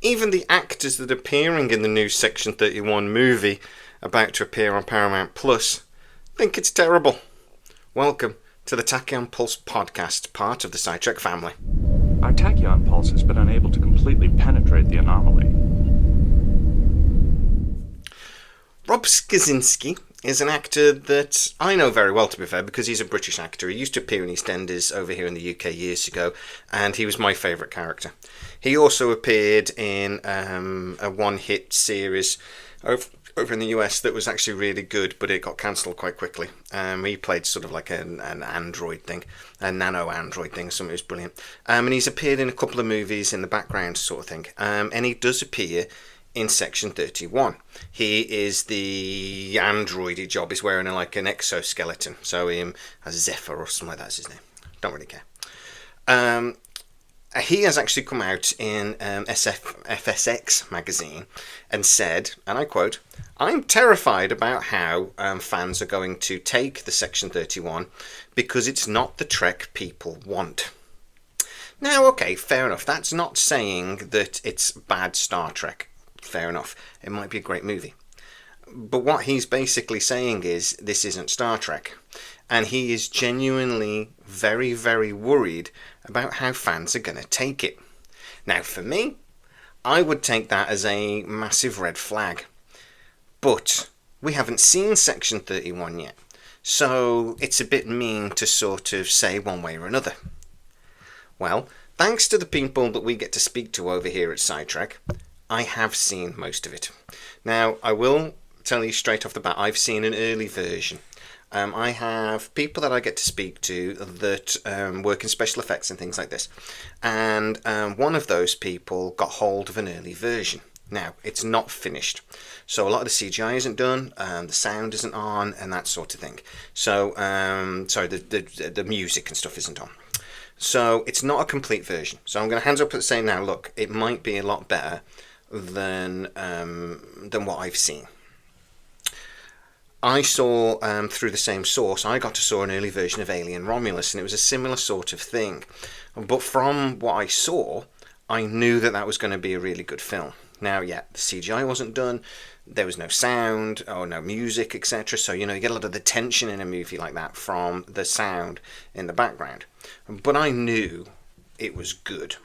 Even the actors that are appearing in the new Section 31 movie, about to appear on Paramount Plus, think it's terrible. Welcome to the Tachyon Pulse podcast, part of the scitrek family. Our tachyon pulse has been unable to completely penetrate the anomaly. Rob Skaczynski is an actor that I know very well, to be fair, because he's a British actor. He used to appear in EastEnders over here in the UK years ago, and he was my favourite character. He also appeared in a one-hit series over in the US that was actually really good, but it got cancelled quite quickly. He played sort of like an android thing, a nano-android thing, something that was brilliant. And he's appeared in a couple of movies in the background sort of thing. And he does appear in Section 31. He is the androidy job. He's wearing like an exoskeleton. So as Zephyr or something like that's his name. Don't really care. He has actually come out in FSX magazine and said, and I quote, "I'm terrified about how fans are going to take the Section 31 because it's not the Trek people want." Now, okay, fair enough. That's not saying that it's bad Star Trek. Fair enough. It might be a great movie. But what he's basically saying is this isn't Star Trek. And he is genuinely very, very worried about how fans are going to take it. Now, for me, I would take that as a massive red flag. But we haven't seen Section 31 yet. So it's a bit mean to sort of say one way or another. Well, thanks to the people that we get to speak to over here at scitrek, I have seen most of it. Now, I will tell you straight off the bat, I've seen an early version. I have people that I get to speak to that work in special effects and things like this. And one of those people got hold of an early version. Now, it's not finished. So a lot of the CGI isn't done, the sound isn't on, and that sort of thing. So, the music and stuff isn't on. So it's not a complete version. So I'm going to hands up and say now, look, it might be a lot better than what I've seen. I saw through the same source. I got to saw an early version of Alien Romulus, and it was a similar sort of thing. But from what I saw, I knew that was going to be a really good film. Now, yeah, the CGI wasn't done. There was no sound or no music, etc. So you get a lot of the tension in a movie like that from the sound in the background. But I knew it was good.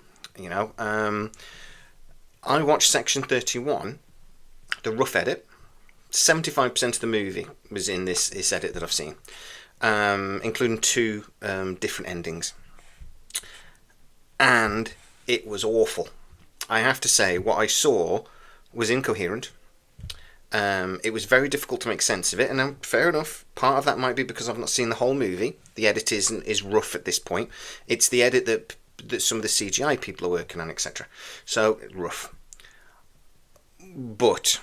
I watched Section 31, the rough edit. 75% of the movie was in this edit that I've seen, including two different endings. And it was awful. I have to say, what I saw was incoherent. It was very difficult to make sense of it, and fair enough. Part of that might be because I've not seen the whole movie. The edit is rough at this point. It's the edit that some of the CGI people are working on, etc. So, rough. But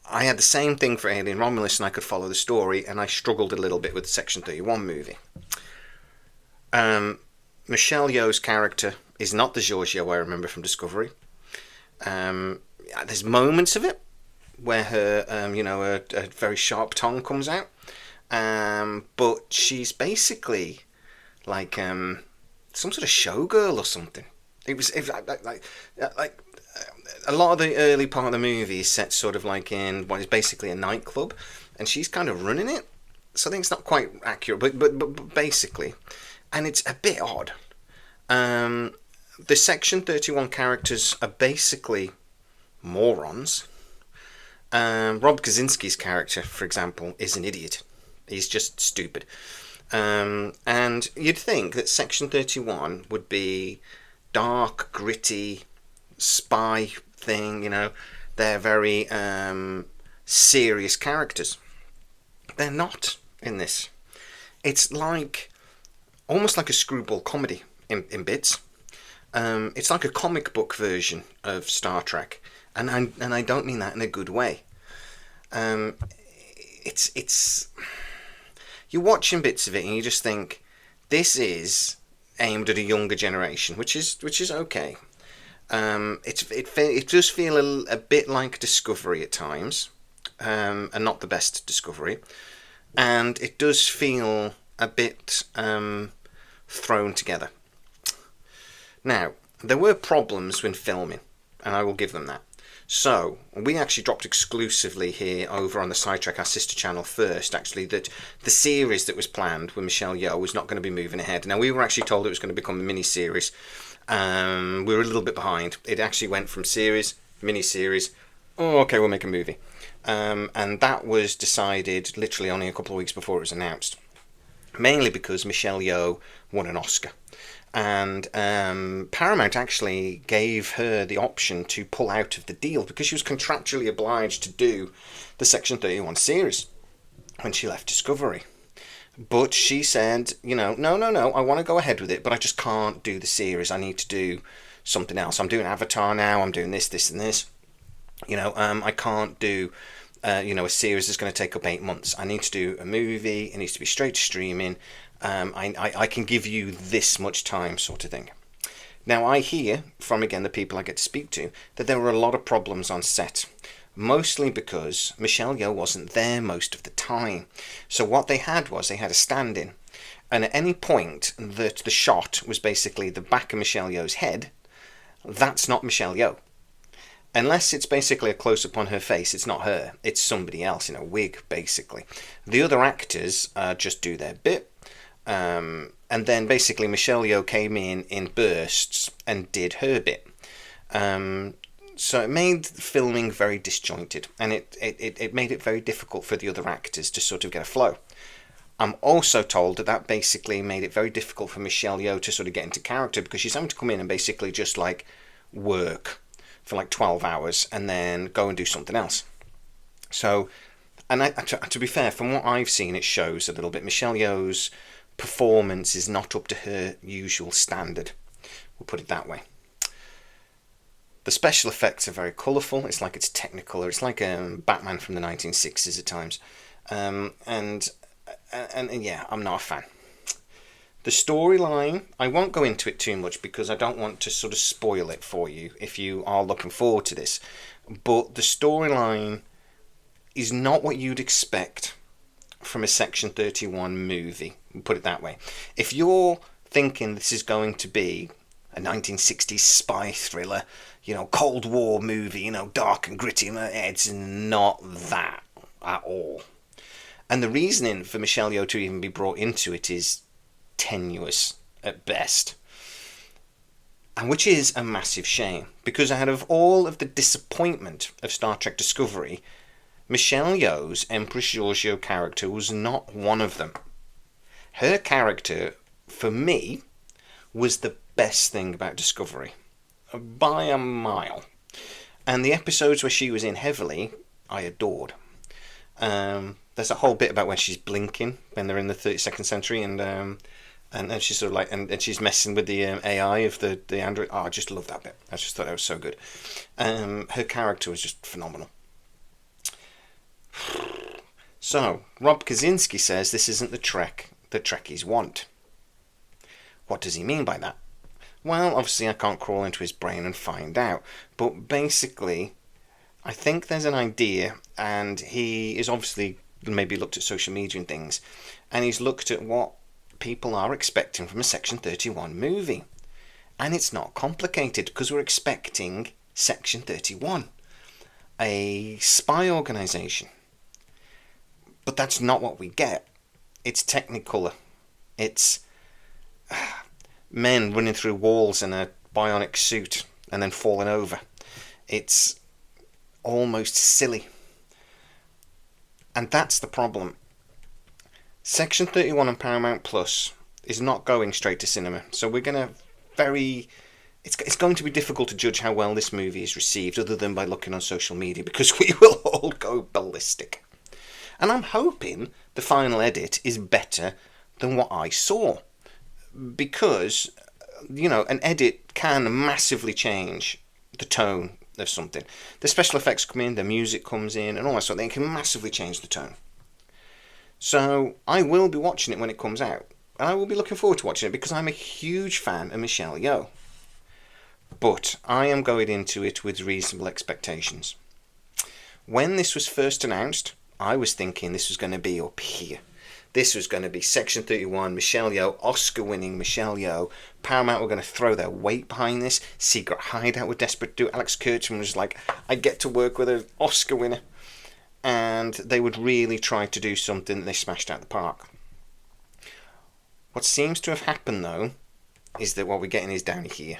I had the same thing for Alien Romulus, and I could follow the story, and I struggled a little bit with the Section 31 movie. Michelle Yeoh's character is not the George Yeoh I remember from Discovery. There's moments of it where her, a very sharp tongue comes out, but she's basically like some sort of showgirl or something. It was like a lot of the early part of the movie is set sort of like in what is basically a nightclub, and she's kind of running it. So I think it's not quite accurate, but basically, and it's a bit odd. The Section 31 characters are basically morons. Rob Kaczynski's character, for example, is an idiot. He's just stupid. And you'd think that Section 31 would be dark, gritty, spy thing, They're very serious characters. They're not in this. It's like almost like a screwball comedy in bits. It's like a comic book version of Star Trek, and I don't mean that in a good way. It's you're watching bits of it and you just think this is aimed at a younger generation, which is okay. It does feel a bit like Discovery at times, and not the best Discovery, and it does feel a bit thrown together. Now, there were problems when filming. and I will give them that. So, we actually dropped exclusively here over on the scitrek, our sister channel first, actually, that the series that was planned with Michelle Yeoh was not going to be moving ahead. Now, we were actually told it was going to become a mini-series. We were a little bit behind. It actually went from series, mini-series, oh, okay, we'll make a movie. And that was decided literally only a couple of weeks before it was announced. Mainly because Michelle Yeoh won an Oscar. And Paramount actually gave her the option to pull out of the deal because she was contractually obliged to do the Section 31 series when she left Discovery. But she said, no, I want to go ahead with it, but I just can't do the series. I need to do something else. I'm doing Avatar now. I'm doing this, and this. I can't do, a series that's going to take up 8 months. I need to do a movie. It needs to be straight to streaming. I can give you this much time, sort of thing. Now, I hear from, again, the people I get to speak to, that there were a lot of problems on set. Mostly because Michelle Yeoh wasn't there most of the time. So what they had a stand-in. And at any point that the shot was basically the back of Michelle Yeoh's head, that's not Michelle Yeoh. Unless it's basically a close-up on her face, it's not her. It's somebody else in a wig, basically. The other actors just do their bit. And then basically Michelle Yeoh came in bursts and did her bit. So it made filming very disjointed, and it made it very difficult for the other actors to sort of get a flow. I'm also told that basically made it very difficult for Michelle Yeoh to sort of get into character because she's having to come in and basically just like work for like 12 hours and then go and do something else. So, and to be fair, from what I've seen, it shows a little bit. Michelle Yeoh's performance is not up to her usual standard. We'll put it that way. The special effects are very colourful. It's like it's technical. It's like Batman from the 1960s at times. And yeah, I'm not a fan. The storyline, I won't go into it too much because I don't want to sort of spoil it for you if you are looking forward to this. But the storyline is not what you'd expect from a Section 31 movie. We'll put it that way. If you're thinking this is going to be a 1960s spy thriller, Cold War movie, dark and gritty, it's not that at all. And the reasoning for Michelle Yeoh to even be brought into it is tenuous at best. And which is a massive shame, because out of all of the disappointment of Star Trek Discovery, Michelle Yeoh's Empress Georgiou character was not one of them. Her character, for me, was the best thing about Discovery, by a mile. And the episodes where she was in heavily, I adored. There's a whole bit about when she's blinking when they're in the 32nd century, and she's sort of like, and she's messing with the AI of the android. Oh, I just love that bit. I just thought that was so good. Her character was just phenomenal. So, Rob Kaczynski says this isn't the Trek that Trekkies want. What does he mean by that? Well, obviously I can't crawl into his brain and find out. But basically, I think there's an idea, and he is obviously maybe looked at social media and things, and he's looked at what people are expecting from a Section 31 movie. And it's not complicated, because we're expecting Section 31, a spy organisation. But that's not what we get. It's Technicolor. It's men running through walls in a bionic suit and then falling over. It's almost silly. And that's the problem. Section 31 on Paramount Plus is not going straight to cinema. So we're going to it's going to be difficult to judge how well this movie is received other than by looking on social media, because we will all go ballistic. And I'm hoping the final edit is better than what I saw. Because, an edit can massively change the tone of something. The special effects come in, the music comes in, and all that sort of thing. It can massively change the tone. So I will be watching it when it comes out. And I will be looking forward to watching it because I'm a huge fan of Michelle Yeoh. But I am going into it with reasonable expectations. When this was first announced, I was thinking this was going to be up here. This was going to be Section 31, Michelle Yeoh, Oscar-winning Michelle Yeoh. Paramount were going to throw their weight behind this. Secret Hideout were desperate to do. Alex Kurtzman was like, I get to work with an Oscar winner. And they would really try to do something that they smashed out the park. What seems to have happened, though, is that what we're getting is down here.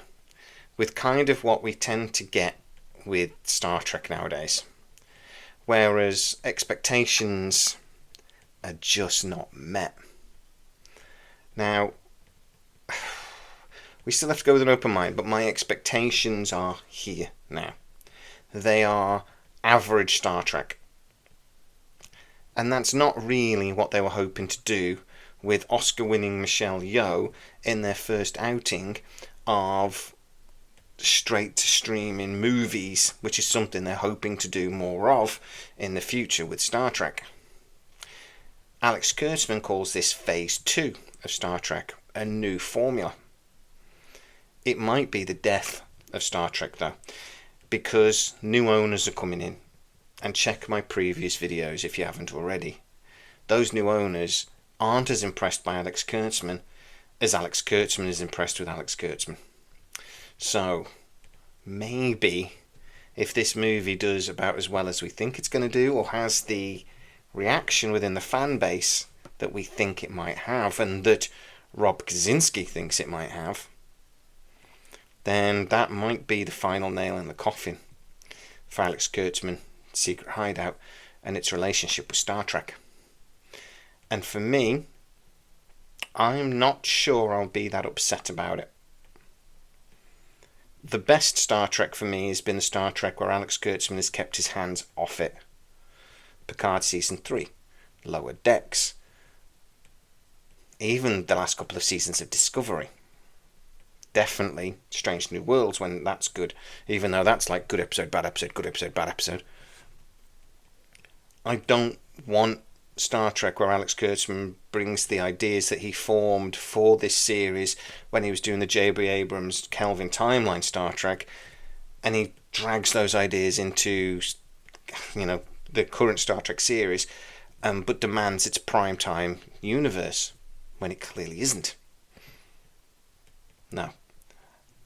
With kind of what we tend to get with Star Trek nowadays. Whereas expectations are just not met. Now, we still have to go with an open mind, but my expectations are here now. They are average Star Trek. And that's not really what they were hoping to do with Oscar-winning Michelle Yeoh in their first outing of straight-to-streaming movies, which is something they're hoping to do more of in the future with Star Trek. Alex Kurtzman calls this Phase 2 of Star Trek, a new formula. It might be the death of Star Trek, though, because new owners are coming in. And check my previous videos if you haven't already. Those new owners aren't as impressed by Alex Kurtzman as Alex Kurtzman is impressed with Alex Kurtzman. So, maybe if this movie does about as well as we think it's going to do, or has the reaction within the fan base that we think it might have, and that Rob Kaczynski thinks it might have, then that might be the final nail in the coffin for Alex Kurtzman, Secret Hideout, and its relationship with Star Trek. And for me, I'm not sure I'll be that upset about it. The best Star Trek for me has been the Star Trek where Alex Kurtzman has kept his hands off it. Picard Season 3, Lower Decks, even the last couple of seasons of Discovery. Definitely Strange New Worlds when that's good, even though that's like good episode, bad episode, good episode, bad episode. I don't want Star Trek where Alex Kurtzman brings the ideas that he formed for this series when he was doing the J.B. Abrams Kelvin timeline Star Trek, and he drags those ideas into, the current Star Trek series, but demands its primetime universe when it clearly isn't. No.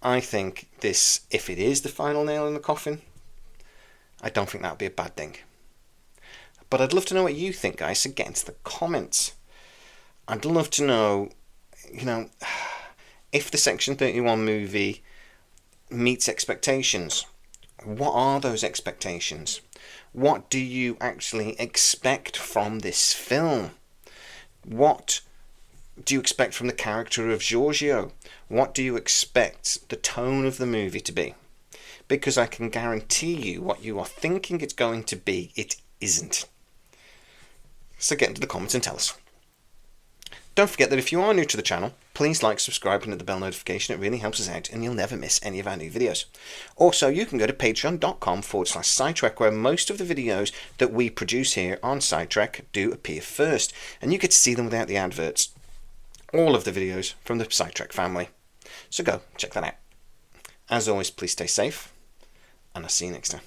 I think this, if it is the final nail in the coffin, I don't think that would be a bad thing. But I'd love to know what you think, guys, so get into the comments. I'd love to know, if the Section 31 movie meets expectations. What are those expectations? What do you actually expect from this film? What do you expect from the character of Giorgio? What do you expect the tone of the movie to be? Because I can guarantee you what you are thinking it's going to be, it isn't. So get into the comments and tell us. Don't forget that if you are new to the channel, please like, subscribe and hit the bell notification. It really helps us out and you'll never miss any of our new videos. Also, you can go to patreon.com/scitrek, where most of the videos that we produce here on Scitrek do appear first, and you get to see them without the adverts. All of the videos from the Scitrek family. So go, check that out. As always, please stay safe, and I'll see you next time.